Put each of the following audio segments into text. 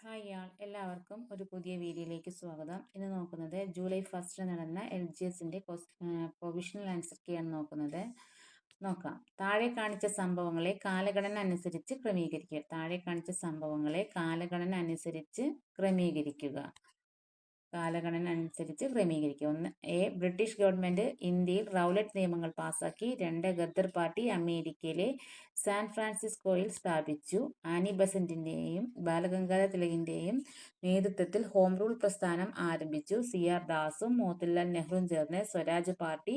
Hi എല്ലാവർക്കും ഒരു പുതിയ വീഡിയോയിലേക്ക് സ്വാഗതം. ഇന്ന് നോക്കുന്നത് ജൂലൈ 1 നടന്ന LGSന്റെ പ്രൊവിഷണൽ ആൻസർ കീയാണ് നോക്കുന്നത്. നോക്കാം. താഴെ കാണിച്ച സംഭവങ്ങളെ കാലഗണന അനുസരിച്ച് ക്രമീകരിക്കുക. താഴെ കാണിച്ച സംഭവങ്ങളെ കാലഗണന അനുസരിച്ച് ക്രമീകരിക്കുക. കാലഗണന അനുസരിച്ച് ക്രമീകരിക്കുക. 1. ബ്രിട്ടീഷ് ഗവൺമെന്റ് ഇന്ത്യയിൽ റൗലറ്റ് നിയമങ്ങൾ പാസാക്കി. 2. ഗദ്ദർ പാർട്ടി അമേരിക്കയിലെ സാൻ ഫ്രാൻസിസ്കോയിൽ സ്ഥാപിച്ചു. ആനി ബസന്റിന്റെയും ബാലഗംഗാധര തിലകിന്റെയും നേതൃത്വത്തിൽ ഹോം റൂൾ പ്രസ്ഥാനം ആരംഭിച്ചു. CR ദാസും മോത്തിലാൽ നെഹ്റുവും ചേർന്ന് സ്വരാജ് പാർട്ടി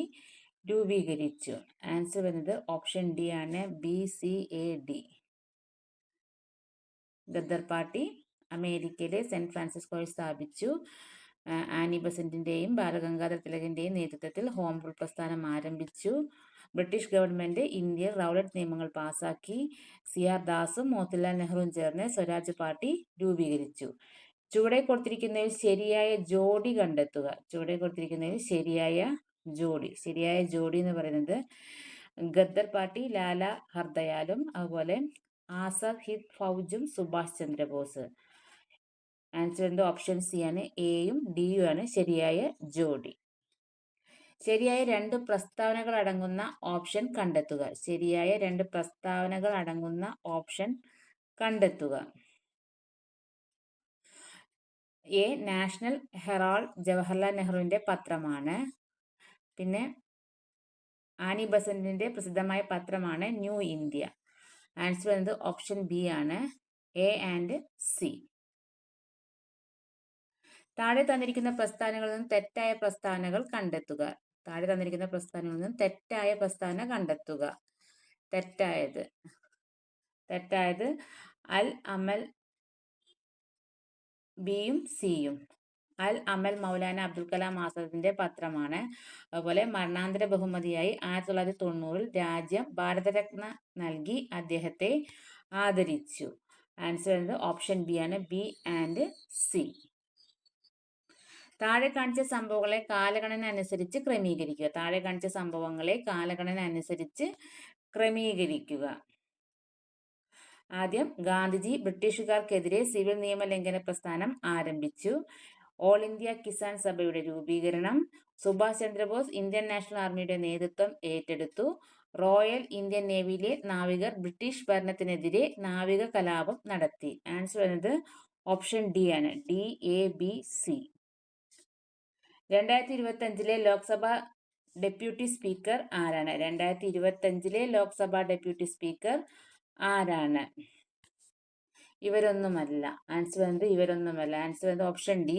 രൂപീകരിച്ചു. ആൻസർ വരുന്നത് ഓപ്ഷൻ ഡി ആണ്. BCAD. ഗദ്ദർ പാർട്ടി അമേരിക്കയിലെ സെന്റ് ഫ്രാൻസിസ്കോയിൽ സ്ഥാപിച്ചു. ആനി ബസന്റിന്റെയും ബാലഗംഗാധര തിലകിന്റെയും നേതൃത്വത്തിൽ ഹോം റൂൾ പ്രസ്ഥാനം ആരംഭിച്ചു. ബ്രിട്ടീഷ് ഗവൺമെന്റ് ഇന്ത്യയിൽ റൗലറ്റ് നിയമങ്ങൾ പാസാക്കി. CR ദാസും മോത്തിലാൽ നെഹ്റുവും ചേർന്ന് സ്വരാജ് പാർട്ടി രൂപീകരിച്ചു. ചുവടെ കൊടുത്തിരിക്കുന്നതിൽ ശരിയായ ജോഡി കണ്ടെത്തുക. ചുവടെ കൊടുത്തിരിക്കുന്നതിൽ ശരിയായ ജോഡി എന്ന് പറയുന്നത് ഗദ്ദർ പാർട്ടി ലാല ഹർദയാലും അതുപോലെ ആസാദ് ഹിന്ദ് ഫൗജും സുഭാഷ് ചന്ദ്രബോസ്. ആൻസർ എന്ത്? ഓപ്ഷൻ സി ആണ്. എയും ഡിയും ആണ് ശരിയായ ജോഡി. ശരിയായ 2 പ്രസ്താവനകൾ അടങ്ങുന്ന ഓപ്ഷൻ കണ്ടെത്തുക. ശരിയായ 2 പ്രസ്താവനകൾ അടങ്ങുന്ന ഓപ്ഷൻ കണ്ടെത്തുക. നാഷണൽ ഹെറാൾഡ് ജവഹർലാൽ നെഹ്റുവിന്റെ പത്രമാണ്. പിന്നെ ആനി ബസന്റിന്റെ പ്രസിദ്ധമായ പത്രമാണ് ന്യൂ ഇന്ത്യ. ആൻസർ വരുന്നത് ഓപ്ഷൻ ബി ആണ്. A and C. താഴെ തന്നിരിക്കുന്ന പ്രസ്താവനകളിൽ നിന്നും തെറ്റായ പ്രസ്താവനകൾ കണ്ടെത്തുക. താഴെ തന്നിരിക്കുന്ന പ്രസ്താവനകളിൽ നിന്നും തെറ്റായ പ്രസ്താവന കണ്ടെത്തുക. തെറ്റായത് അൽ അമൽ ബിയും സിയും. അൽ അമൽ മൗലാന അബ്ദുൽ കലാം ആസാദിന്റെ പത്രമാണ്. അതുപോലെ മരണാന്തര ബഹുമതിയായി 1990 രാജ്യം ഭാരതരത്ന നൽകി അദ്ദേഹത്തെ ആദരിച്ചു. ആൻസർ എന്നത് ഓപ്ഷൻ ബി ആണ്. B and C. താഴെ കാണിച്ച സംഭവങ്ങളെ കാലഗണന അനുസരിച്ച് ക്രമീകരിക്കുക. താഴെ കാണിച്ച സംഭവങ്ങളെ കാലഗണന അനുസരിച്ച് ക്രമീകരിക്കുക. ആദ്യം, ഗാന്ധിജി ബ്രിട്ടീഷുകാർക്കെതിരെ സിവിൽ നിയമലംഘന പ്രസ്ഥാനം ആരംഭിച്ചു. ഓൾ ഇന്ത്യ കിസാൻ സഭയുടെ രൂപീകരണം. സുഭാഷ് ചന്ദ്രബോസ് ഇന്ത്യൻ നാഷണൽ ആർമിയുടെ നേതൃത്വം ഏറ്റെടുത്തു. റോയൽ ഇന്ത്യൻ നേവിയിലെ നാവികർ ബ്രിട്ടീഷ് ഭരണത്തിനെതിരെ നാവിക കലാപം നടത്തി. ആൻസർ എന്നത് ഓപ്ഷൻ ഡി ആണ്. DABC. 2025 ലോക്സഭ ഡെപ്യൂട്ടി സ്പീക്കർ ആരാണ്? 2025 ലോക്സഭ ഡെപ്യൂട്ടി സ്പീക്കർ ആരാണ്? ഇവരൊന്നുമല്ല. ആൻസർ എന്നത് ഇവരൊന്നുമല്ല. ആൻസർ എന്നത് ഓപ്ഷൻ ഡി.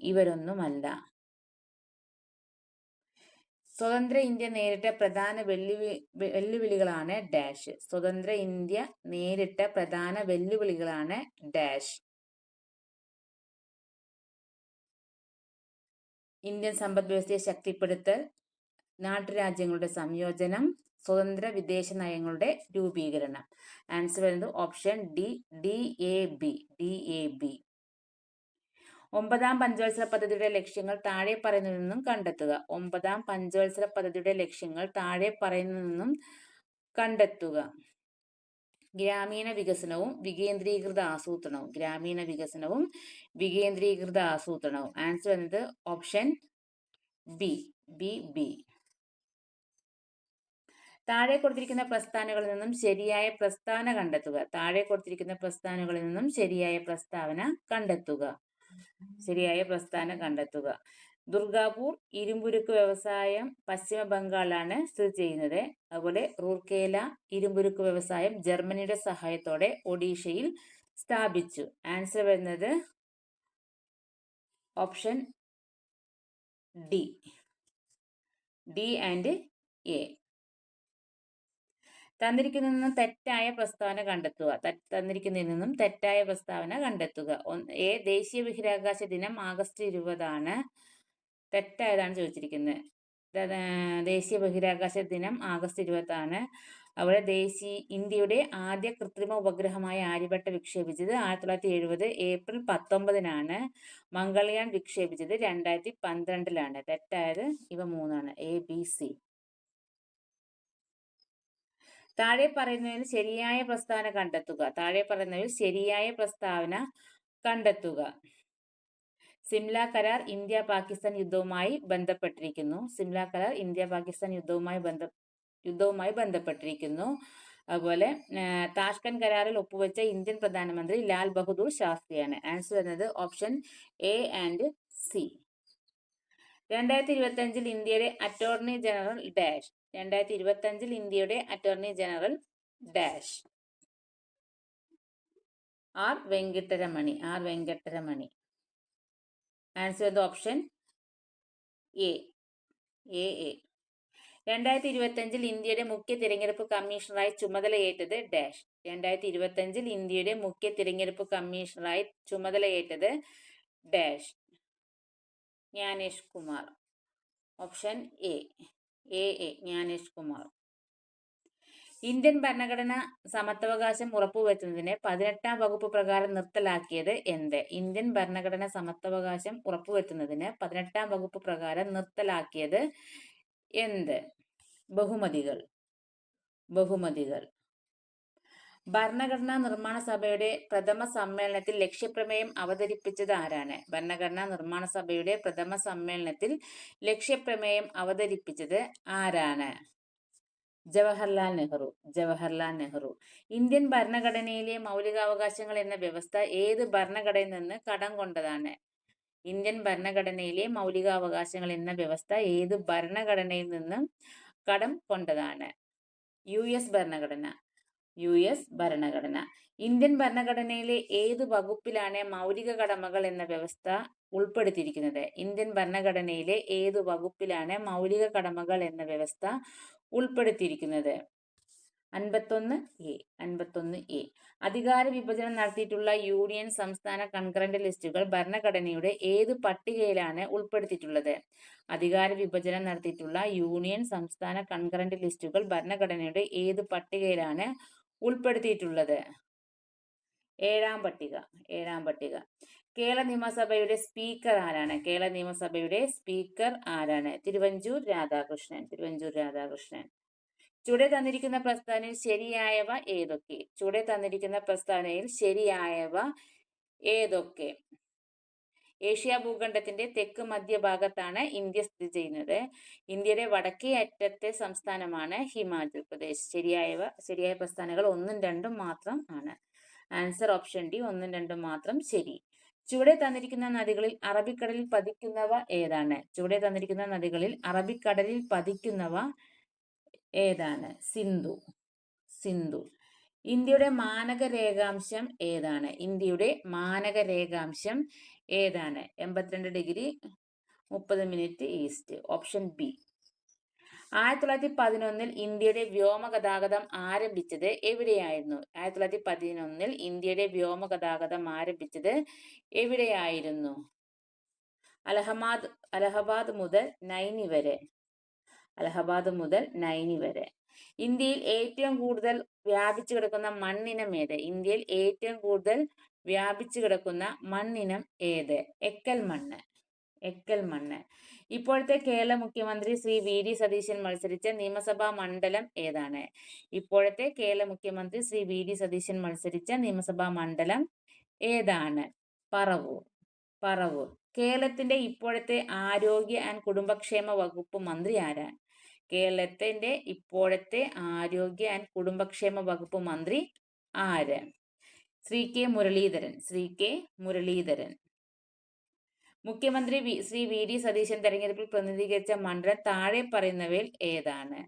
ഇവരൊന്നുമല്ല. സ്വതന്ത്ര ഇന്ത്യ നേരിട്ട പ്രധാന വെല്ലുവിളികളാണ് ഡാഷ്. സ്വതന്ത്ര ഇന്ത്യ നേരിട്ട പ്രധാന വെല്ലുവിളികളാണ് ഡാഷ്. ഇന്ത്യൻ സമ്പദ് വ്യവസ്ഥയെ ശക്തിപ്പെടുത്തൽ, നാട്ടുരാജ്യങ്ങളുടെ സംയോജനം, സ്വതന്ത്ര വിദേശ നയങ്ങളുടെ രൂപീകരണം. ആൻസർ വരുന്നത് ഓപ്ഷൻ ഡി. DAB. 9ാം പഞ്ചവത്സര പദ്ധതിയുടെ ലക്ഷ്യങ്ങൾ താഴെ പറയുന്നതിൽ നിന്നും കണ്ടെത്തുക. 9ാം പഞ്ചവത്സര പദ്ധതിയുടെ ലക്ഷ്യങ്ങൾ താഴെ പറയുന്നതിൽ നിന്നും കണ്ടെത്തുക. ഗ്രാമീണ വികസനവും വികേന്ദ്രീകൃത ആസൂത്രണവും. ആൻസർ എന്നത് ഓപ്ഷൻ ബി. താഴെ കൊടുത്തിരിക്കുന്ന പ്രസ്താവനകളിൽ നിന്നും ശരിയായ പ്രസ്താവന കണ്ടെത്തുക. ദുർഗാപൂർ ഇരുമ്പുരുക്ക് വ്യവസായം പശ്ചിമ ബംഗാളിലാണ് സ്ഥിതി ചെയ്യുന്നത്. അതുപോലെ റൂർക്കേല ഇരുമ്പുരുക്ക് വ്യവസായം ജർമ്മനിയുടെ സഹായത്തോടെ ഒഡീഷയിൽ സ്ഥാപിച്ചു. ആൻസർ വരുന്നത് ഓപ്ഷൻ ഡി ആൻഡ് എ. തന്നിരിക്കുന്നതിൽ നിന്നും തെറ്റായ പ്രസ്താവന കണ്ടെത്തുക. A, ദേശീയ ബഹിരാകാശ ദിനം ആഗസ്റ്റ് 20 ആണ്. തെറ്റായതാണ് ചോദിച്ചിരിക്കുന്നത്. ദേശീയ ബഹിരാകാശ ദിനം ആഗസ്റ്റ് 20 ആണ്. അതുപോലെ ഇന്ത്യയുടെ ആദ്യ കൃത്രിമ ഉപഗ്രഹമായ ആര്യഭട്ട വിക്ഷേപിച്ചത് 1970 ഏപ്രിൽ 19-നാണ്. മംഗൾയാൻ വിക്ഷേപിച്ചത് 2012-ലാണ്. തെറ്റായത് ഇവ മൂന്നാണ്. A, B, C. താഴെ പറയുന്നതിൽ ശരിയായ പ്രസ്താവന കണ്ടെത്തുക. താഴെ പറയുന്നതിൽ ശരിയായ പ്രസ്താവന കണ്ടെത്തുക. സിംല കരാർ ഇന്ത്യ പാകിസ്ഥാൻ യുദ്ധവുമായി ബന്ധപ്പെട്ടിരിക്കുന്നു. സിംല കരാർ ഇന്ത്യ പാകിസ്ഥാൻ യുദ്ധവുമായി ബന്ധപ്പെട്ടിരിക്കുന്നു. അതുപോലെ താഷ്കൻ കരാറിൽ ഒപ്പുവെച്ച ഇന്ത്യൻ പ്രധാനമന്ത്രി ലാൽ ബഹദൂർ ശാസ്ത്രിയാണ്. ആൻസർ എന്നത് ഓപ്ഷൻ എ ആൻഡ് സി. 2025 ഇന്ത്യയുടെ അറ്റോർണി ജനറൽ ഡാഷ്. 2025 ഇന്ത്യയുടെ attorney general dash. R Venkataramani. Answer എന്നത് ഓപ്ഷൻ എ. 2025 ഇന്ത്യയുടെ മുഖ്യ തിരഞ്ഞെടുപ്പ് കമ്മീഷണറായി ചുമതലയേറ്റത് ഡാഷ്. 2025 ഇന്ത്യയുടെ മുഖ്യ തിരഞ്ഞെടുപ്പ് കമ്മീഷണറായി ചുമതലയേറ്റത് dash. Gyanesh Kumar. Option A. Gyanesh Kumar. Indian ഭരണഘടന സമത്വവകാശം ഉറപ്പുവരുത്തുന്നതിന് 18-ാം വകുപ്പ് പ്രകാരം നിർത്തലാക്കിയത് എന്ത്? ഇന്ത്യൻ ഭരണഘടന സമത്വവകാശം ഉറപ്പുവരുത്തുന്നതിന് 18-ാം വകുപ്പ് പ്രകാരം നിർത്തലാക്കിയത് എന്ത്? ബഹുമതികൾ. ഭരണഘടനാ നിർമ്മാണ സഭയുടെ പ്രഥമ സമ്മേളനത്തിൽ ലക്ഷ്യപ്രമേയം അവതരിപ്പിച്ചത് ആരാണ്? ഭരണഘടനാ നിർമ്മാണ സഭയുടെ പ്രഥമ സമ്മേളനത്തിൽ ലക്ഷ്യപ്രമേയം അവതരിപ്പിച്ചത് ആരാണ്? ജവഹർലാൽ നെഹ്റു. ഇന്ത്യൻ ഭരണഘടനയിലെ മൗലികാവകാശങ്ങൾ എന്ന വ്യവസ്ഥ ഏത് ഭരണഘടനയിൽ നിന്ന് കടം കൊണ്ടതാണ്? ഇന്ത്യൻ ഭരണഘടനയിലെ മൗലികാവകാശങ്ങൾ എന്ന വ്യവസ്ഥ ഏത് ഭരണഘടനയിൽ നിന്നും കടം കൊണ്ടതാണ്? US ഭരണഘടന. ഇന്ത്യൻ ഭരണഘടനയിലെ ഏത് വകുപ്പിലാണ് മൗലിക കടമകൾ എന്ന വ്യവസ്ഥ ഉൾപ്പെടുത്തിയിരിക്കുന്നത്? ഇന്ത്യൻ ഭരണഘടനയിലെ ഏത് വകുപ്പിലാണ് മൗലിക കടമകൾ എന്ന വ്യവസ്ഥ ഉൾപ്പെടുത്തിയിരിക്കുന്നത്? 51A. അധികാര വിഭജനം നടത്തിയിട്ടുള്ള യൂണിയൻ സംസ്ഥാന കൺകറന്റ് ലിസ്റ്റുകൾ ഭരണഘടനയുടെ ഏത് പട്ടികയിലാണ് ഉൾപ്പെടുത്തിയിട്ടുള്ളത്? അധികാര വിഭജനം നടത്തിയിട്ടുള്ള യൂണിയൻ സംസ്ഥാന കൺകറന്റ് ലിസ്റ്റുകൾ ഭരണഘടനയുടെ ഏത് പട്ടികയിലാണ് ഉൾപ്പെടുത്തിയിട്ടുള്ളത്? 7-ാം പട്ടിക. കേരള നിയമസഭയുടെ സ്പീക്കർ ആരാണ്? തിരുവഞ്ചൂർ രാധാകൃഷ്ണൻ. ചുവടെ തന്നിരിക്കുന്ന പ്രസ്താവനയിൽ ശരിയായവ ഏതൊക്കെ? ഏഷ്യ ഭൂഖണ്ഡത്തിന്റെ തെക്ക് മധ്യഭാഗത്താണ് ഇന്ത്യ സ്ഥിതി ചെയ്യുന്നത്. ഇന്ത്യയുടെ വടക്കേ അറ്റത്തെ സംസ്ഥാനമാണ് ഹിമാചൽ പ്രദേശ്. ശരിയായ പ്രസ്താവനകൾ 1ഉം 2ഉം മാത്രം ആണ്. Answer option D. 1ഉം 2ഉം മാത്രം ശരി. ചുവടെ തന്നിരിക്കുന്ന നദികളിൽ അറബിക്കടലിൽ പതിക്കുന്നവ ഏതാണ്? സിന്ധു. ഇന്ത്യയുടെ മാനക രേഖാംശം ഏതാണ്? 82 degree 30 minute east. Option B. 1911 ഇന്ത്യയുടെ വ്യോമഗതാഗതം ആരംഭിച്ചത് എവിടെയായിരുന്നു? 1911 ഇന്ത്യയുടെ വ്യോമഗതാഗതം ആരംഭിച്ചത് എവിടെയായിരുന്നു? അലഹബാദ് മുതൽ നൈനി വരെ. ഇന്ത്യയിൽ ഏറ്റവും കൂടുതൽ വ്യാപിച്ചു കിടക്കുന്ന മണ്ണിനം ഏത്? എക്കൽ മണ്ണ്. ഇപ്പോഴത്തെ കേരള മുഖ്യമന്ത്രി ശ്രീ വി.ഡി. സതീശൻ മത്സരിച്ച നിയമസഭാ മണ്ഡലം ഏതാണ്? പറവൂർ. കേരളത്തിന്റെ ഇപ്പോഴത്തെ ആരോഗ്യ ആൻഡ് കുടുംബക്ഷേമ വകുപ്പ് മന്ത്രി ആരാണ്? ശ്രീ കെ മുരളീധരൻ. മുഖ്യമന്ത്രി ശ്രീ വി.ഡി. സതീശൻ തെരഞ്ഞെടുപ്പിൽ പ്രതിനിധീകരിച്ച മണ്ഡലം താഴെ പറയുന്നവയിൽ ഏതാണ്?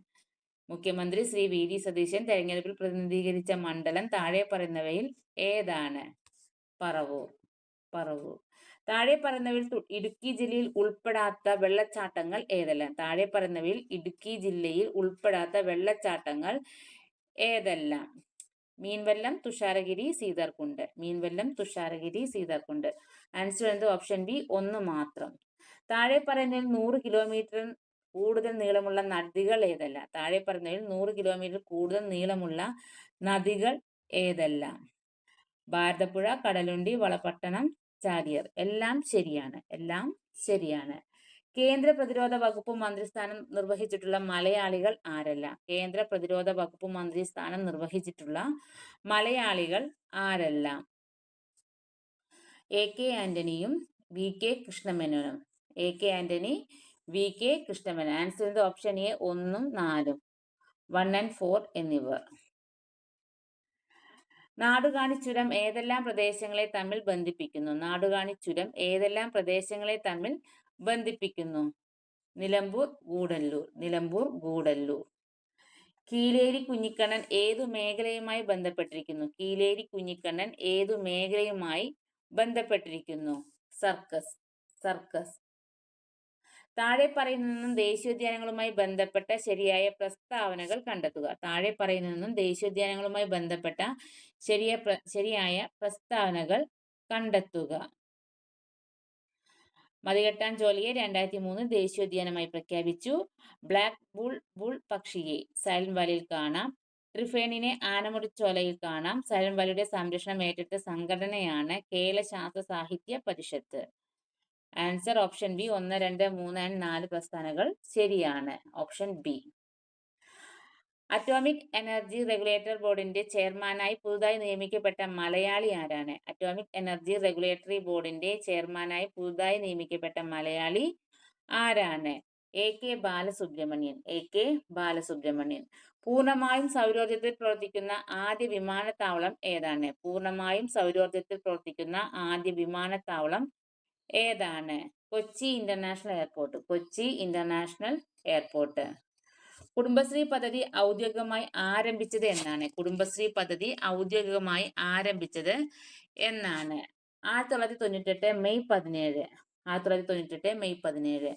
മുഖ്യമന്ത്രി ശ്രീ വി.ഡി. സതീശൻ തെരഞ്ഞെടുപ്പിൽ പ്രതിനിധീകരിച്ച മണ്ഡലം താഴെ പറയുന്നവയിൽ ഏതാണ്? പറവൂർ. താഴെ പറയുന്നവയിൽ ഇടുക്കി ജില്ലയിൽ ഉൾപ്പെടാത്ത വെള്ളച്ചാട്ടങ്ങൾ ഏതെല്ലാം? മീൻവല്ലം, തുഷാരഗിരി, സീതാർകുണ്ട്. ആൻസർ എന്നത് ഓപ്ഷൻ ബി. 1 മാത്രം. താഴെ പറയുന്നതിൽ 100 കിലോമീറ്റർ കൂടുതൽ നീളമുള്ള നദികൾ ഏതെല്ലാം? ഭാരതപ്പുഴ, കടലുണ്ടി, വളപട്ടണം, ചാലിയാർ. എല്ലാം ശരിയാണ്. കേന്ദ്ര പ്രതിരോധ വകുപ്പ് മന്ത്രിസ്ഥാനം നിർവഹിച്ചിട്ടുള്ള മലയാളികൾ ആരല്ല? കേന്ദ്ര പ്രതിരോധ വകുപ്പ് മന്ത്രിസ്ഥാനം നിർവഹിച്ചിട്ടുള്ള മലയാളികൾ ആരല്ല? എ കെ ആന്റണിയും വി കെ കൃഷ്ണമേനോനും. A K Antony, V K Krishna Menon. Answer ചെയ്ത ഓപ്ഷൻ എ 1ഉം 4ഉം, 1 and 4 എന്നിവർ. നാടുകാണി ചുരം ഏതെല്ലാം പ്രദേശങ്ങളെ തമ്മിൽ ബന്ധിപ്പിക്കുന്നു? നാടുകാണി ചുരം ഏതെല്ലാം പ്രദേശങ്ങളെ തമ്മിൽ ബന്ധിപ്പിക്കുന്നു? നിലമ്പൂർ, ഗൂഡല്ലൂർ. നിലമ്പൂർ, ഗൂഡല്ലൂർ. കീലേരി കുഞ്ഞിക്കണ്ണൻ ഏതു മേഖലയുമായി ബന്ധപ്പെട്ടിരിക്കുന്നു? കീലേരി കുഞ്ഞിക്കണ്ണൻ ഏതു മേഖലയുമായി ബന്ധപ്പെട്ടിരിക്കുന്നു? സർക്കസ്. സർക്കസ്. താഴെ പറയുന്നതിൽ ദേശീയോദ്യാനങ്ങളുമായി ബന്ധപ്പെട്ട ശരിയായ പ്രസ്താവനകൾ കണ്ടെത്തുക. താഴെ പറയുന്നതിൽ ദേശീയോദ്യാനങ്ങളുമായി ബന്ധപ്പെട്ട ശരിയായ പ്രസ്താവനകൾ കണ്ടെത്തുക. മതികെട്ടാൻചോലയെ 2003 ദേശീയോദ്യാനമായി പ്രഖ്യാപിച്ചു. ബ്ലാക്ക് ബുൾ പക്ഷിയെ സൈലന്റ് വാലിയിൽ കാണാം. ട്രിഫേണിനെ ആനമുടിച്ചോലയിൽ കാണാം. സൈലന്റ് വാലിയുടെ സംരക്ഷണം ഏറ്റെടുത്ത സംഘടനയാണ് Kerala Sasthra Sahithya Parishad. Answer option B. 1, 2, 3 and 4 പ്രസ്താവനകൾ ശരിയാണ്. Option B. Atomic energy regulator ബോർഡിന്റെ ചെയർമാനായി പുതുതായി നിയമിക്കപ്പെട്ട മലയാളി ആരാണ്? അറ്റോമിക് എനർജി റെഗുലേറ്ററി ബോർഡിന്റെ ചെയർമാനായി പുതുതായി നിയമിക്കപ്പെട്ട മലയാളി ആരാണ്? A K Balasubramanian. A K Balasubramanian. പൂർണ്ണമായും സൗരോർജ്ജത്തിൽ പ്രവർത്തിക്കുന്ന ആദ്യ വിമാനത്താവളം ഏതാണ്? പൂർണ്ണമായും സൗരോർജ്ജത്തിൽ പ്രവർത്തിക്കുന്ന ആദ്യ വിമാനത്താവളം ഏതാണ്? Kochi international airport. Kochi international airport. Kudumbashree പദ്ധതി ഔദ്യോഗികമായി ആരംഭിച്ചത് എന്നാണ്? കുടുംബശ്രീ പദ്ധതി ഔദ്യോഗികമായി ആരംഭിച്ചത് എന്നാണ്? 1998 മെയ് 17. 1998 മെയ് 17.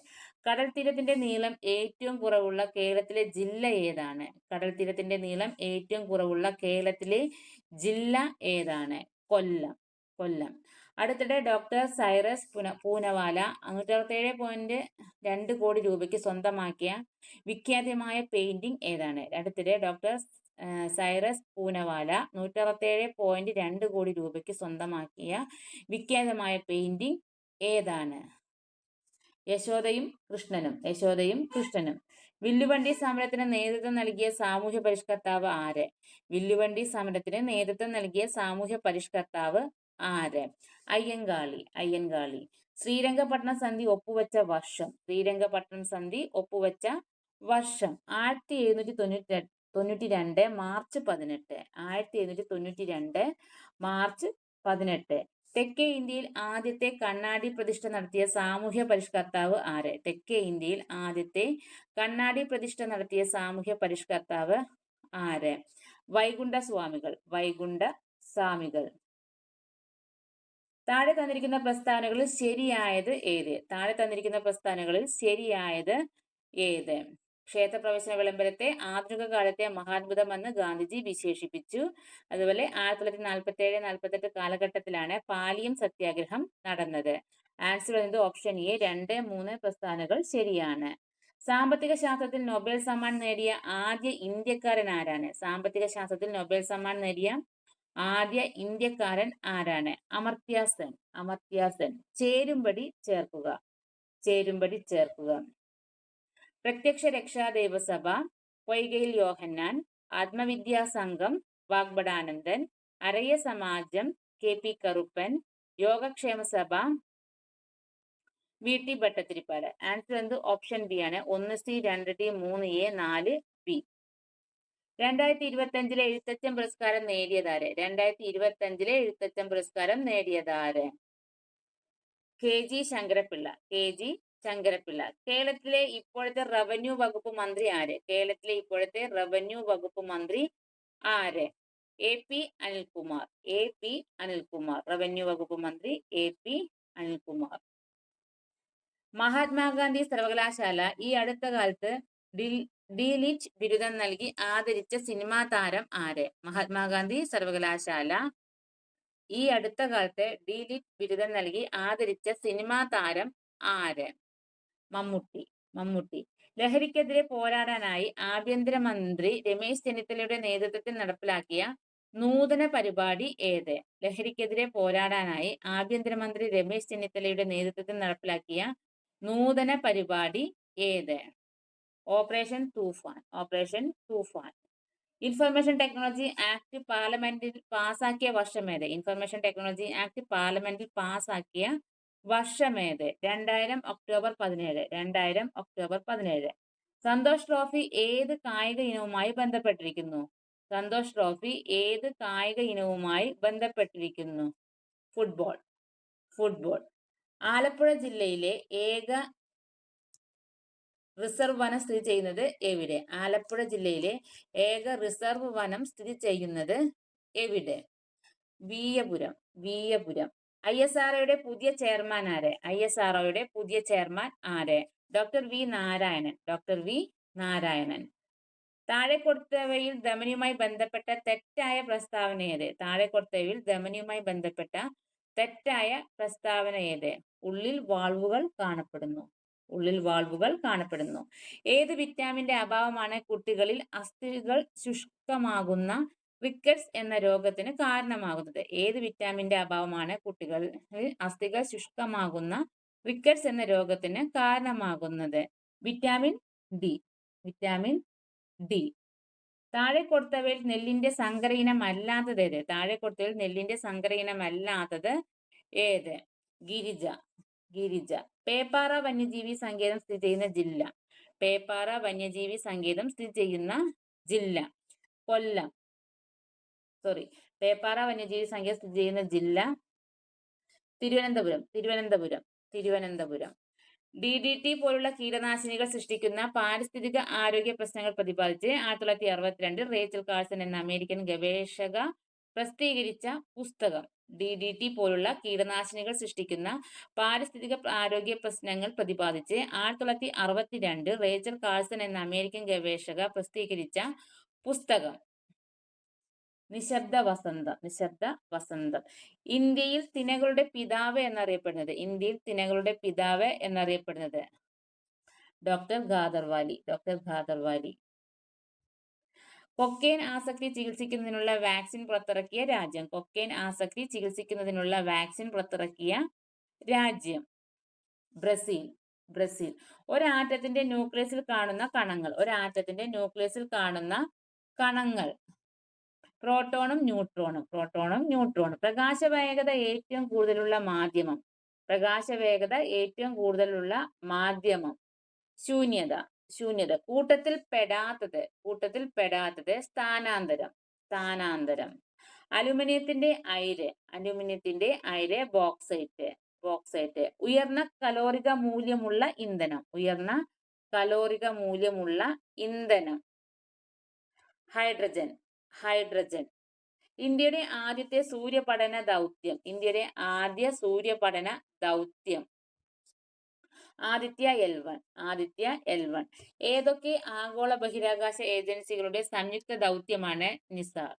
കടൽ തീരത്തിന്റെ നീളം ഏറ്റവും കുറവുള്ള കേരളത്തിലെ ജില്ല ഏതാണ്? കടൽ തീരത്തിന്റെ നീളം ഏറ്റവും കുറവുള്ള കേരളത്തിലെ ജില്ല ഏതാണ്? കൊല്ലം. കൊല്ലം. അടുത്തിടെ ഡോക്ടർ സൈറസ് പൂനവാല 167.2 കോടി രൂപയ്ക്ക് സ്വന്തമാക്കിയ വിഖ്യാതമായ പെയിന്റിംഗ് ഏതാണ്? അടുത്തിടെ ഡോക്ടർ സൈറസ് പൂനവാല 167.2 കോടി രൂപയ്ക്ക് സ്വന്തമാക്കിയ വിഖ്യാതമായ പെയിന്റിംഗ് ഏതാണ്? യശോദയും കൃഷ്ണനും. യശോദയും കൃഷ്ണനും. വില്ലുവണ്ടി സമരത്തിന് നേതൃത്വം നൽകിയ സാമൂഹ്യ പരിഷ്കർത്താവ് ആര്? വില്ലുവണ്ടി സമരത്തിന് നേതൃത്വം നൽകിയ സാമൂഹ്യ പരിഷ്കർത്താവ് ആര്? അയ്യങ്കാളി. അയ്യങ്കാളി. ശ്രീരംഗപട്ടണം സന്ധി ഒപ്പുവെച്ച വർഷം. ശ്രീരംഗപട്ടണം സന്ധി ഒപ്പുവെച്ച വർഷം 1792 മാർച്ച് 18. 1792 മാർച്ച് 18. തെക്കേ ഇന്ത്യയിൽ ആദ്യത്തെ കണ്ണാടി പ്രതിഷ്ഠ നടത്തിയ സാമൂഹ്യ പരിഷ്കർത്താവ് ആര്? തെക്കേ ഇന്ത്യയിൽ ആദ്യത്തെ കണ്ണാടി പ്രതിഷ്ഠ നടത്തിയ സാമൂഹ്യ പരിഷ്കർത്താവ് ആര്? വൈകുണ്ഠ സ്വാമികൾ. വൈകുണ്ഠ സ്വാമികൾ. താഴെ തന്നിരിക്കുന്ന പ്രസ്താവനകളിൽ ശരിയായത് ഏത്? താഴെ തന്നിരിക്കുന്ന പ്രസ്താവനകളിൽ ശരിയായത് ഏത്? ക്ഷേത്രപ്രവേശന വിളംബരത്തെ ആധുനിക കാലത്തെ മഹാത്ഭുതമെന്ന് ഗാന്ധിജി വിശേഷിപ്പിച്ചു. അതുപോലെ 1947-48 കാലഘട്ടത്തിലാണ് പാലിയം സത്യാഗ്രഹം നടന്നത്. ആൻസർ വരുന്നത് ഓപ്ഷൻ എ. 2, 3 പ്രസ്താവനകൾ ശരിയാണ്. സാമ്പത്തിക ശാസ്ത്രത്തിൽ നൊബേൽ സമ്മാൻ നേടിയ ആദ്യ ഇന്ത്യക്കാരൻ ആരാണ്? സാമ്പത്തിക ശാസ്ത്രത്തിൽ നൊബേൽ സമ്മാൻ നേടിയ ആദ്യ ഇന്ത്യക്കാരൻ ആരാണ്? അമർത്യ സെൻ. അമർത്യ സെൻ. ചേരുംപടി ചേർക്കുക. ചേരുംപടി ചേർക്കുക. പ്രത്യക്ഷ രക്ഷാ ദേവസഭ, പൊയ്കയിൽ യോഹന്നാൻ, ആത്മവിദ്യാ സംഘം, വാഗ്ബടാനന്ദൻ, അരയ സമാജം, കെ പി കറുപ്പൻ, യോഗക്ഷേമ സഭ, വി ടി ഭട്ടതിരിപ്പാട്. ആൻസർ എന്ത്? ഓപ്ഷൻ ബി ആണ്. 1C, 2D, 3A, 4B. 2025 Ezhuthachan പുരസ്കാരം നേടിയതാര്? 2025 എഴുത്തച്ഛൻ പുരസ്കാരം നേടിയതാര്? K G Sankara Pillai. K G Sankara Pillai. കേരളത്തിലെ ഇപ്പോഴത്തെ റവന്യൂ വകുപ്പ് മന്ത്രി ആര്? കേരളത്തിലെ ഇപ്പോഴത്തെ റവന്യൂ വകുപ്പ് മന്ത്രി ആര്? A P Anilkumar. A P Anilkumar. Revenue വകുപ്പ് മന്ത്രി എ പി അനിൽകുമാർ. മഹാത്മാഗാന്ധി സർവകലാശാല ഈ അടുത്ത കാലത്ത് ഡി.ലിറ്റ് ബിരുദം നൽകി ആദരിച്ച സിനിമാ താരം ആര്? മഹാത്മാഗാന്ധി സർവകലാശാല ഈ അടുത്ത കാലത്ത് ഡി.ലിറ്റ് ബിരുദം നൽകി ആദരിച്ച സിനിമാ താരം ആര്? മമ്മൂട്ടി. മമ്മൂട്ടി. ലഹരിക്കെതിരെ പോരാടാനായി ആഭ്യന്തരമന്ത്രി രമേശ് ചെന്നിത്തലയുടെ നേതൃത്വത്തിൽ നടപ്പിലാക്കിയ നൂതന പരിപാടി ഏത്? ലഹരിക്കെതിരെ പോരാടാനായി ആഭ്യന്തരമന്ത്രി രമേശ് ചെന്നിത്തലയുടെ നേതൃത്വത്തിൽ നടപ്പിലാക്കിയ നൂതന പരിപാടി ഏത്? ഓപ്പറേഷൻ തൂഫാൻ. ഓപ്പറേഷൻ തൂഫാൻ. ഇൻഫർമേഷൻ ടെക്നോളജി ആക്ട് പാർലമെന്റിൽ പാസാക്കിയ വർഷമേത്? ഇൻഫർമേഷൻ ടെക്നോളജി ആക്ട് പാർലമെന്റിൽ പാസാക്കിയ വർഷമേത്? 2000 ഒക്ടോബർ 17. 2000 ഒക്ടോബർ 17. സന്തോഷ് ട്രോഫി ഏത് കായിക ഇനവുമായി ബന്ധപ്പെട്ടിരിക്കുന്നു? സന്തോഷ് ട്രോഫി ഏത് കായിക ഇനവുമായി ബന്ധപ്പെട്ടിരിക്കുന്നു? ഫുട്ബോൾ. ഫുട്ബോൾ. ആലപ്പുഴ ജില്ലയിലെ ഏക റിസർവ് വനം സ്ഥിതി ചെയ്യുന്നത് എവിടെ? ആലപ്പുഴ ജില്ലയിലെ ഏക റിസർവ് വനം സ്ഥിതി ചെയ്യുന്നത് എവിടെ? വീയപുരം. വീയപുരം. ISROയുടെ പുതിയ ചെയർമാൻ ആര്? ISROയുടെ പുതിയ ചെയർമാൻ ആര്? Doctor V Narayanan. Doctor V Narayanan. താഴെ കൊടുത്തവയിൽ ധമനിയുമായി ബന്ധപ്പെട്ട തെറ്റായ പ്രസ്താവന ഏത്? താഴെ കൊടുത്തവയിൽ ധമനിയുമായി ബന്ധപ്പെട്ട തെറ്റായ പ്രസ്താവന ഏത്? ഉള്ളിൽ വാൾവുകൾ കാണപ്പെടുന്നു. ഉള്ളിൽ വാൾവുകൾ കാണപ്പെടുന്നു. ഏത് വിറ്റാമിന്റെ അഭാവമാണ് കുട്ടികളിൽ അസ്ഥികൾ ശുഷ്കമാകുന്ന റിക്കറ്റ്സ് എന്ന രോഗത്തിന് കാരണമാകുന്നത്? ഏത് വിറ്റാമിന്റെ അഭാവമാണ് കുട്ടികളിൽ അസ്ഥികൾ ശുഷ്കമാകുന്ന റിക്കറ്റ്സ് എന്ന രോഗത്തിന് കാരണമാകുന്നത്? Vitamin D. Vitamin D. താഴെ കൊടുത്തവയിൽ നെല്ലിന്റെ സങ്കര ഇനമല്ലാത്തത് ഏത്? താഴെ കൊടുത്തവയിൽ നെല്ലിന്റെ സങ്കര ഇനമല്ലാത്തത് ഏത്? ഗിരിജ. ഗിരിജ. പേപ്പാറ വന്യജീവി സങ്കേതം സ്ഥിതി ചെയ്യുന്ന ജില്ല. പേപ്പാറ വന്യജീവി സങ്കേതം സ്ഥിതി ചെയ്യുന്ന ജില്ല കൊല്ലം. പേപ്പാറ വന്യജീവി സങ്കേതം സ്ഥിതി ചെയ്യുന്ന ജില്ല തിരുവനന്തപുരം. തിരുവനന്തപുരം. തിരുവനന്തപുരം. DDT പോലുള്ള കീടനാശിനികൾ സൃഷ്ടിക്കുന്ന പാരിസ്ഥിതിക ആരോഗ്യ പ്രശ്നങ്ങൾ പ്രതിപാദിച്ച് 1962 റേച്ചൽ കാഴ്സൺ എന്ന അമേരിക്കൻ ഗവേഷക പ്രസിദ്ധീകരിച്ച പുസ്തകം. DDT പോലുള്ള കീടനാശിനികൾ സൃഷ്ടിക്കുന്ന പാരിസ്ഥിതിക ആരോഗ്യ പ്രശ്നങ്ങൾ പ്രതിപാദിച്ച് 1962 റേച്ചൽ കാഴ്സൺ എന്ന അമേരിക്കൻ ഗവേഷക പ്രസിദ്ധീകരിച്ച പുസ്തകം. നിശബ്ദ വസന്തം. നിശബ്ദ വസന്തം. ഇന്ത്യയിൽ തിനകളുടെ പിതാവ് എന്നറിയപ്പെടുന്നത്? ഇന്ത്യയിൽ തിനകളുടെ പിതാവ് എന്നറിയപ്പെടുന്നത്? ഡോക്ടർ ഖാദർവാലി. ഡോക്ടർ ഖാദർവാലി. കൊക്കൈൻ ആസക്തി ചികിത്സിക്കുന്നതിനുള്ള വാക്സിൻ പുറത്തിറക്കിയ രാജ്യം? കൊക്കൈൻ ആസക്തി ചികിത്സിക്കുന്നതിനുള്ള വാക്സിൻ പുറത്തിറക്കിയ രാജ്യം? ബ്രസീൽ. ബ്രസീൽ. ഒരാറ്റത്തിന്റെ ന്യൂക്ലിയസിൽ കാണുന്ന കണങ്ങൾ. ഒരാറ്റത്തിന്റെ ന്യൂക്ലിയസിൽ കാണുന്ന കണങ്ങൾ. പ്രോട്ടോണും ന്യൂട്രോണും. പ്രോട്ടോണും ന്യൂട്രോണും. പ്രകാശവേഗത ഏറ്റവും കൂടുതലുള്ള മാധ്യമം. പ്രകാശവേഗത ഏറ്റവും കൂടുതലുള്ള മാധ്യമം. ശൂന്യത. ശൂന്യത. കൂട്ടത്തിൽ പെടാത്തത്. കൂട്ടത്തിൽ പെടാത്തത് സ്ഥാനാന്തരം. സ്ഥാനാന്തരം. അലുമിനിയത്തിന്റെ അയിര്. അലുമിനിയത്തിന്റെ അയിര് ബോക്സൈറ്റ്. ബോക്സൈറ്റ്. ഉയർന്ന കലോറിക മൂല്യമുള്ള ഇന്ധനം. ഉയർന്ന കലോറിക മൂല്യമുള്ള ഇന്ധനം. ഹൈഡ്രജൻ. ഹൈഡ്രജൻ. ഇന്ത്യയുടെ ആദ്യത്തെ സൂര്യപഠന ദൗത്യം. ഇന്ത്യയുടെ ആദ്യ സൂര്യപഠന ദൗത്യം. ആദിത്യ L1. ആദിത്യ L1. ഏതൊക്കെ ആഗോള ബഹിരാകാശ ഏജൻസികളുടെ സംയുക്ത ദൗത്യമാണ് നിസാർ?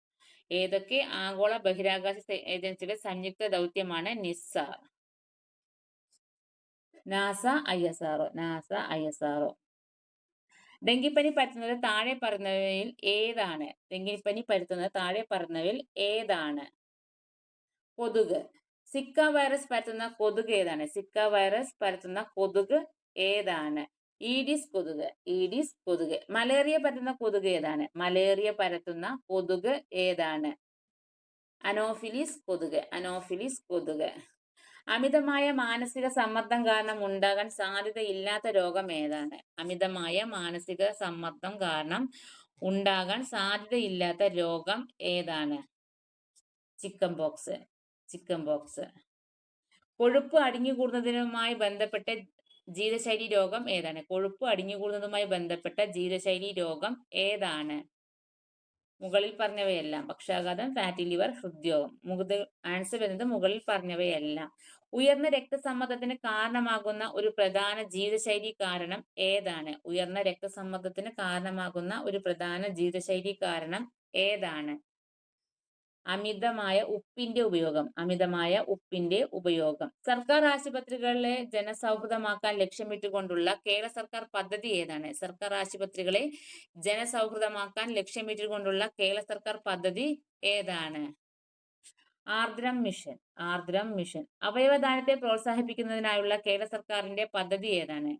ഏതൊക്കെ ആഗോള ബഹിരാകാശ ഏജൻസിയുടെ സംയുക്ത ദൗത്യമാണ് Nisar? NASA, ISRO. NASA, ISRO. ഡെങ്കിപ്പനി പരത്തുന്നത് താഴെ പറയുന്നവയിൽ ഏതാണ്? ഡെങ്കിപ്പനി പരത്തുന്നത് താഴെ പറയുന്നവയിൽ ഏതാണ്? കൊതുക്. സിക്ക വൈറസ് പരത്തുന്ന കൊതുക് ഏതാണ്? സിക്ക വൈറസ് പരത്തുന്ന കൊതുക് ഏതാണ്? ഈഡിസ് കൊതുക്. ഈഡിസ് കൊതുക്. മലേറിയ പരത്തുന്ന കൊതുക് ഏതാണ്? മലേറിയ പരത്തുന്ന കൊതുക് ഏതാണ്? അനോഫിലിസ് കൊതുക്. അനോഫിലിസ് കൊതുക്. അമിതമായ മാനസിക സമ്മർദ്ദം കാരണം ഉണ്ടാകാൻ സാധ്യതയില്ലാത്ത രോഗം ഏതാണ്? അമിതമായ മാനസിക സമ്മർദ്ദം കാരണം ഉണ്ടാകാൻ സാധ്യതയില്ലാത്ത രോഗം ഏതാണ്? Chicken pox. Chicken pox. കൊഴുപ്പ് അടിഞ്ഞുകൂടുന്നതിനുമായി ബന്ധപ്പെട്ട ജീവിതശൈലി രോഗം ഏതാണ്? കൊഴുപ്പ് അടിഞ്ഞുകൂടുന്നതുമായി ബന്ധപ്പെട്ട ജീവിതശൈലി രോഗം ഏതാണ്? മുകളിൽ പറഞ്ഞവയെല്ലാം. പക്ഷാഘാതം, ഫാറ്റി ലിവർ, ഹൃദ്രോഗം. ആൻസർ വരുന്നത് മുകളിൽ പറഞ്ഞവയെല്ലാം. ഉയർന്ന രക്തസമ്മർദ്ദത്തിന് കാരണമാകുന്ന ഒരു പ്രധാന ജീവിതശൈലി കാരണം ഏതാണ്? ഉയർന്ന രക്തസമ്മർദ്ദത്തിന് കാരണമാകുന്ന ഒരു പ്രധാന ജീവിതശൈലി കാരണം ഏതാണ്? അമിതമായ ഉപ്പിന്റെ ഉപയോഗം. അമിതമായ ഉപ്പിന്റെ ഉപയോഗം. സർക്കാർ ആശുപത്രികളെ ജനസൗഹൃദമാക്കാൻ ലക്ഷ്യമിട്ടുകൊണ്ടുള്ള കേരള സർക്കാർ പദ്ധതി ഏതാണ്? സർക്കാർ ആശുപത്രികളെ ജനസൗഹൃദമാക്കാൻ ലക്ഷ്യമിട്ടുകൊണ്ടുള്ള കേരള സർക്കാർ പദ്ധതി ഏതാണ്? ആർദ്രം മിഷൻ. ആർദ്രം മിഷൻ. അവയവദാനത്തെ പ്രോത്സാഹിപ്പിക്കുന്നതിനായുള്ള കേരള സർക്കാരിന്റെ പദ്ധതി ഏതാണ്?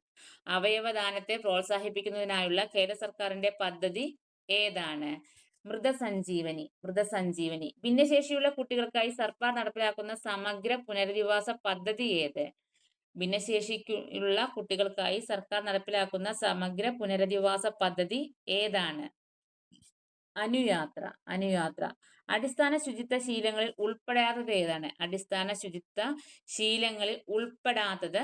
അവയവദാനത്തെ പ്രോത്സാഹിപ്പിക്കുന്നതിനായുള്ള കേരള സർക്കാരിന്റെ പദ്ധതി ഏതാണ്? മൃതസഞ്ജീവനി. മൃതസഞ്ജീവനി. ഭിന്നശേഷിയുള്ള കുട്ടികൾക്കായി സർക്കാർ നടപ്പിലാക്കുന്ന സമഗ്ര പുനരധിവാസ പദ്ധതി ഏത്? ഭിന്നശേഷിയുള്ള കുട്ടികൾക്കായി സർക്കാർ നടപ്പിലാക്കുന്ന സമഗ്ര പുനരധിവാസ പദ്ധതി ഏതാണ്? അനുയാത്ര. അനുയാത്ര. അടിസ്ഥാന ശുചിത്വ ശീലങ്ങളിൽ ഉൾപ്പെടാത്തത് ഏതാണ്? അടിസ്ഥാന ശുചിത്വ ശീലങ്ങളിൽ ഉൾപ്പെടാത്തത്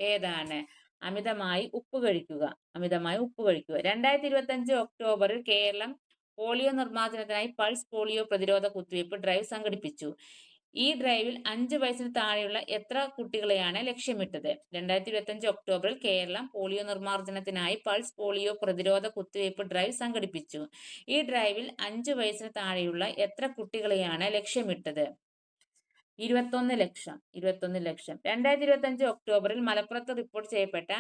ഏതാണ്? അമിതമായി ഉപ്പ് കഴിക്കുക. അമിതമായി ഉപ്പ് കഴിക്കുക. 2025 ഒക്ടോബറിൽ കേരളം പോളിയോ നിർമ്മാർജ്ജനത്തിനായി പൾസ് പോളിയോ പ്രതിരോധ കുത്തിവയ്പ് ഡ്രൈവ് സംഘടിപ്പിച്ചു. ഈ ഡ്രൈവിൽ 5 വയസ്സിന് താഴെയുള്ള എത്ര കുട്ടികളെയാണ് ലക്ഷ്യമിട്ടത്? 2025 ഒക്ടോബറിൽ കേരളം പോളിയോ നിർമ്മാർജ്ജനത്തിനായി പൾസ് പോളിയോ പ്രതിരോധ കുത്തിവയ്പ് ഡ്രൈവ് സംഘടിപ്പിച്ചു. ഈ ഡ്രൈവിൽ 5 വയസ്സിന് താഴെയുള്ള എത്ര കുട്ടികളെയാണ് ലക്ഷ്യമിട്ടത്? 21 ലക്ഷം. 21 ലക്ഷം. 2025 ഒക്ടോബറിൽ മലപ്പുറത്ത് റിപ്പോർട്ട് ചെയ്യപ്പെട്ട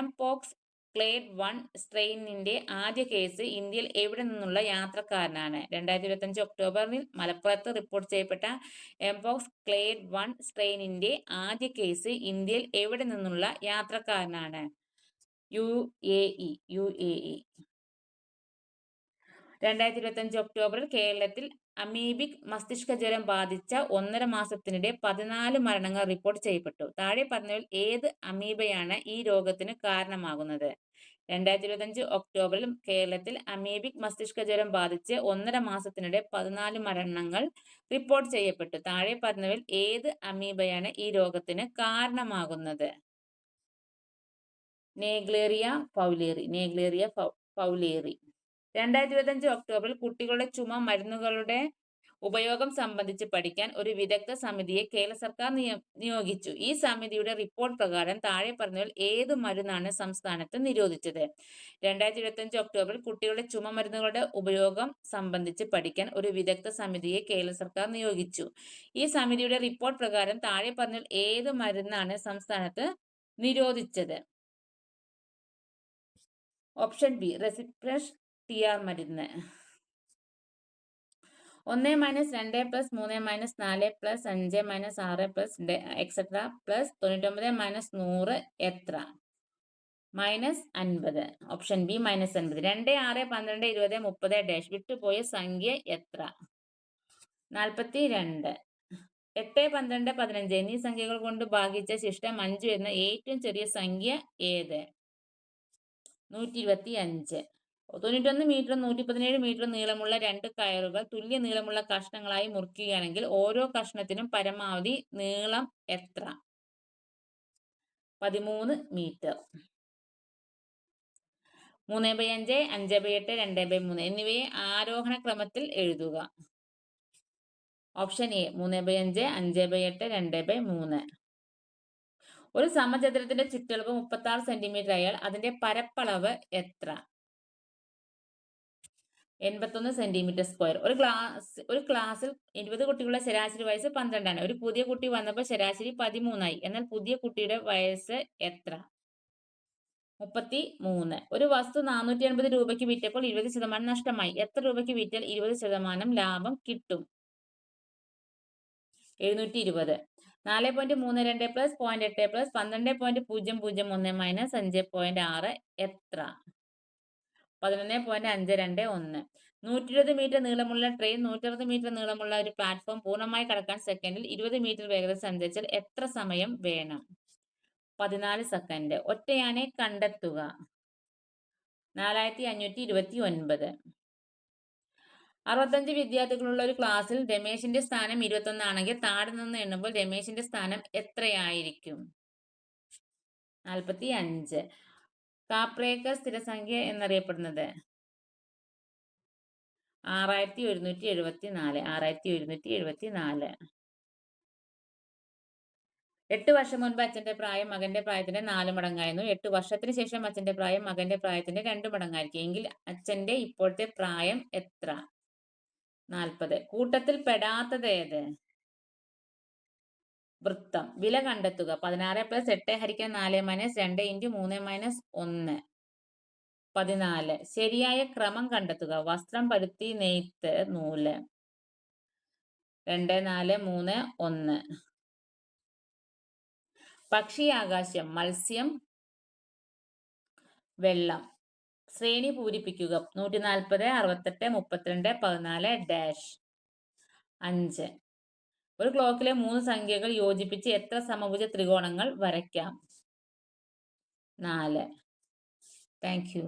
എംപോക്സ് ക്ലേഡ് 1 സ്ട്രെയിനിന്റെ ആദ്യ കേസ് ഇന്ത്യയിൽ എവിടെ നിന്നുള്ള യാത്രക്കാരനാണ്? 2025 ഒക്ടോബറിൽ മലപ്പുറത്ത് റിപ്പോർട്ട് ചെയ്യപ്പെട്ട എംപോക്സ് ക്ലേഡ് 1 സ്ട്രെയിനിന്റെ ആദ്യ കേസ് ഇന്ത്യയിൽ എവിടെ നിന്നുള്ള യാത്രക്കാരനാണ്? UAE. UAE. 2025 ഒക്ടോബറിൽ കേരളത്തിൽ അമീബിക് മസ്തിഷ്ക ജ്വരം ബാധിച്ച 1.5 മാസത്തിനിടെ 14 മരണങ്ങൾ റിപ്പോർട്ട് ചെയ്യപ്പെട്ടു. താഴെ പറഞ്ഞവയിൽ ഏത് അമീബയാണ് ഈ രോഗത്തിന് കാരണമാകുന്നത്? 2025 ഒക്ടോബറിൽ കേരളത്തിൽ അമീബിക് മസ്തിഷ്ക ജ്വരം ബാധിച്ച് 1.5 മാസത്തിനിടെ 14 മരണങ്ങൾ റിപ്പോർട്ട് ചെയ്യപ്പെട്ടു. താഴെ പറഞ്ഞവയിൽ ഏത് അമീബയാണ് ഈ രോഗത്തിന് കാരണമാകുന്നത്? നേഗ്ലേറിയ ഫൗലേറി. നേഗ്ലേറിയ ഫൗലേറി. 2025 ഒക്ടോബറിൽ കുട്ടികളുടെ ചുമ മരുന്നുകളുടെ ഉപയോഗം സംബന്ധിച്ച് പഠിക്കാൻ ഒരു വിദഗ്ധ സമിതിയെ കേരള സർക്കാർ നിയോഗിച്ചു. ഈ സമിതിയുടെ റിപ്പോർട്ട് പ്രകാരം താഴെ പറഞ്ഞവയിൽ ഏത് മരുന്നാണ് സംസ്ഥാനത്ത് നിരോധിച്ചത്? 2025 ഒക്ടോബറിൽ കുട്ടികളുടെ ചുമ മരുന്നുകളുടെ ഉപയോഗം സംബന്ധിച്ച് പഠിക്കാൻ ഒരു വിദഗ്ധ സമിതിയെ കേരള സർക്കാർ നിയോഗിച്ചു. ഈ സമിതിയുടെ റിപ്പോർട്ട് പ്രകാരം താഴെ പറഞ്ഞവയിൽ ഏത് മരുന്നാണ് സംസ്ഥാനത്ത് നിരോധിച്ചത്? ഓപ്ഷൻ ബി റെസിപ്രസ് TR മരുന്ന്. 1 - 2 + 3 - 4 + 5 - 6 etc. + 99 - 100 എത്ര? -50. Option B -50. 2, 6, 12, 20, 30 വിട്ടുപോയ സംഖ്യ എത്ര? 42. 8, 12, 15 എന്നീ സംഖ്യകൾ കൊണ്ട് ഭാഗിച്ച ശിഷ്ടം 5 എന്ന ഏറ്റവും ചെറിയ സംഖ്യ ഏത്? 125. 91 മീറ്ററും 117 മീറ്ററും നീളമുള്ള 2 കയറുകൾ തുല്യ നീളമുള്ള കഷ്ണങ്ങളായി മുറിക്കുകയാണെങ്കിൽ ഓരോ കഷ്ണത്തിനും പരമാവധി നീളം എത്ര? 13 മീറ്റർ. 3/5, 5/8, 2/3 എന്നിവയെ ആരോഹണ ക്രമത്തിൽ എഴുതുക. Option A 3/5, 5/8, 2/3. ഒരു സമചതുരത്തിന്റെ ചുറ്റളവ് 36 സെന്റിമീറ്റർ ആയാൽ അതിന്റെ പരപ്പളവ് എത്ര? 81 സെന്റിമീറ്റർ സ്ക്വയർ. ഒരു ക്ലാസ്സിൽ 20 കുട്ടികളുടെ ശരാശരി വയസ്സ് 12 ആണ്. ഒരു പുതിയ കുട്ടി വന്നപ്പോൾ ശരാശരി 13 ആയി. എന്നാൽ പുതിയ കുട്ടിയുടെ വയസ്സ് എത്ര? 33. ഒരു വസ്തു 450 രൂപയ്ക്ക് വിറ്റപ്പോൾ 20% നഷ്ടമായി. എത്ര രൂപയ്ക്ക് വിറ്റാൽ 20% ലാഭം കിട്ടും? 720. 4.32 + 0.8 + 12.001 - 5.6 എത്ര? 11.521. 120 മീറ്റർ നീളമുള്ള ട്രെയിൻ 160 മീറ്റർ നീളമുള്ള ഒരു പ്ലാറ്റ്ഫോം പൂർണ്ണമായി കടക്കാൻ സെക്കൻഡിൽ 20 മീറ്റർ വേഗത സഞ്ചരിച്ചാൽ എത്ര സമയം വേണം? 14 സെക്കൻഡ്. ഒറ്റയാനെ കണ്ടെത്തുക. 4529. 65 വിദ്യാർത്ഥികളുള്ള ഒരു ക്ലാസ്സിൽ രമേശിന്റെ സ്ഥാനം 21 ആണെങ്കിൽ താഴെ നിന്ന് എണ്ണുമ്പോൾ രമേശിന്റെ സ്ഥാനം എത്രയായിരിക്കും? 45. കാപ്രേക്കർ സ്ഥിരസംഖ്യ എന്നറിയപ്പെടുന്നത്? 6174. 6174. 8 വർഷം മുൻപ് അച്ഛന്റെ പ്രായം മകന്റെ പ്രായത്തിന്റെ 4 മടങ്ങായിരുന്നു. 8 വർഷത്തിന് ശേഷം അച്ഛന്റെ പ്രായം മകന്റെ പ്രായത്തിന്റെ 2 മടങ്ങായിരിക്കും. എങ്കിൽ അച്ഛന്റെ ഇപ്പോഴത്തെ പ്രായം എത്ര? 40. കൂട്ടത്തിൽ പെടാത്തത് ഏത്? വൃത്തം. വില കണ്ടെത്തുക. 16 + 8 × 4 - 2 × 3 - 1 14. ശരിയായ ക്രമം കണ്ടെത്തുക. വസ്ത്രം, പരുത്തി, നെയ്ത്ത്, നൂല്. 2, 4, 3, 1. പക്ഷി ആകാശം, മത്സ്യം, വെള്ളം. ശ്രേണി പൂരിപ്പിക്കുക. 140, 68, 32, 14, ഡാഷ്. 5. ഒരു ക്ലോക്കിലെ 3 സംഖ്യകൾ യോജിപ്പിച്ച് എത്ര സമഭുജ ത്രികോണങ്ങൾ വരയ്ക്കാം? 4. Thank you.